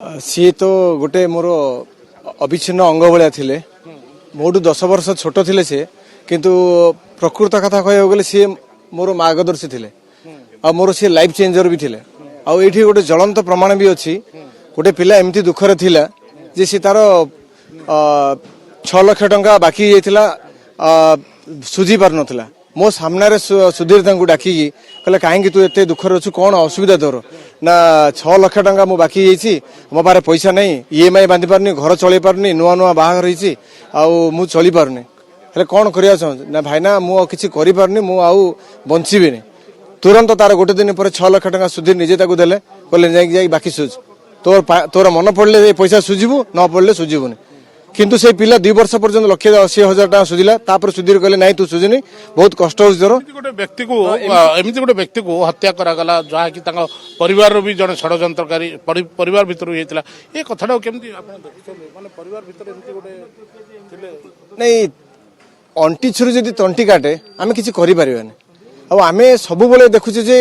सी तो गोटे मोर अविच्छिन्न अंग भाया थे मोटू 10 वर्ष छोट थे सी किंतु प्रकृत कथा कह गले सी मोर मार्गदर्शी थे आ मोर सी लाइफ चेंजर भी थे आठी गोटे ज्वलंत प्रमाण भी अच्छी गोटे पिला एमती दुखरे थिला जे सी तार 6 लाख टंका बाकी जाइथिला सुझी पार नथिला मो सामने सुधीर डाकी कहले कहीं तू एत दुखर अच्छु कौन असुविधा तोर ना 6 लाख टंका मो बाकी जाइए मो पारे पैसा नहीं ईएमआई बांधि पारनी घर चल पारनी नुआ नुआ बाहर रही मु चली पारनी हेले कौन करिया ना भाईना मु किछि करि पारनी मु आउ बंचिबिनी तुरंत तार गोटे दिन पर 6 लाख टंका सुधीर निजे ताकू देले कहले जाई बाकी सुझ तोर मन पड़ले पैसा सुझिबु न पड़ले सुझिबुनी किंतु से पिला 2 वर्ष पर्यंत 1,80,000 टका सुझिला तापर सुधीर कहले नहीं तू सुझिनी बहुत कष्ट हो तोर गोटे व्यक्ति को हत्या करा गला जहा कि तांका परिवार रो भी जने षडयंत्रकारी परिवार भीतर हेतिला ए कथाडा केमती आपण देखिछन माने परिवार भीतर एमती गोटे थिले नहीं अंटी छुरी जदी तंटी काटे आमे किछि करि परिबानी अब आमे सब बेले देखुचे जे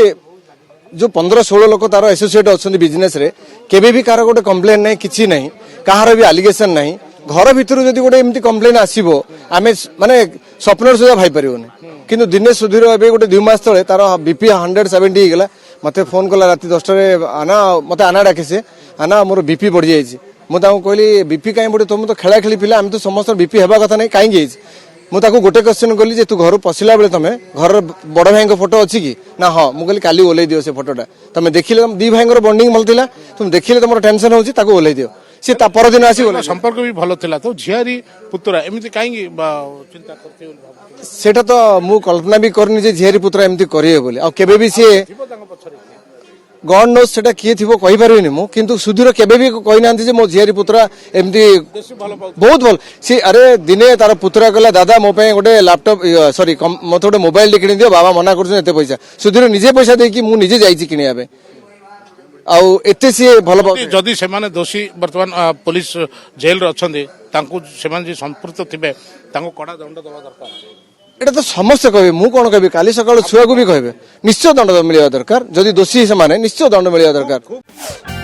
जो 15-16 लोक तार एसोसिएट अच्छे बिजनेस रे केबे भी कार गोटे कंप्लेन नहीं किछि नहीं कहार भी एलिगेशन नहीं घर भितर जदि गोटे एमती कंप्लेन आसीबो आमे माने स्वप्न सुधा भाई परिबोनी किंतु दिने सुधीर एबे गोटे 2 मास तळे तार बीपी 170 ही गेला मते फोन कला राती 10 रे आना मते आना डाके से आना मोर बीपी बढ़ जाईछि मु ताको कहली बीपी काई बढ़े तुम तो खेला खेली पिला हम तो समस्त बीपी हेबा कथा नहीं काई गेइछि मु ताको गोटे क्वेश्चन कली जे तू घर पसिला बेले तमे घर बड़ भाई फोटो अछि कि ना हां मु कहली काली ओलै दियो से फोटोटा तमे देखिले तुम दी भाईंगर बॉन्डिंग मलतिला तुम देखिले तुमर टेंशन होछि ताको ओलै दियो से ता पर दिन आसी ओलै संपर्क भी भलो थिला तो झियारी पुत्रा एमिति काई चिंता करते सेटा तो मु कल्पना भी करनी जे झियारी पुत्रा एमती करिए बोली आ केबे भी से गॉड नोस सेटा किए थिबो कहि परिबेनी मु किंतु सुधीर केबे भी कहि नांती जे मो झियारी पुत्रा एमती बहुत भल से अरे दिने तार पुत्रा कहला दादा मो पे गोटे लैपटॉप सॉरी मते गोटे मोबाइल किनि दियो बाबा मना करछन एते पैसा सुधीर निजे पैसा दे कि मु निजे जाईची किनिया बे आउ एते से भल जदि से माने दोषी वर्तमान पुलिस जेल रे अछंदी तांको से माने जे संपृक्त थिबे तांको कड़ा दंड दवा दरकार एटा तो समस्त कहबे मु कोन कहबे काली सकाळ छुआ को भी कहबे निश्चय दंड मिलिया दरकार जदि दोषी से माने निश्चय दंड मिलिया दरकार।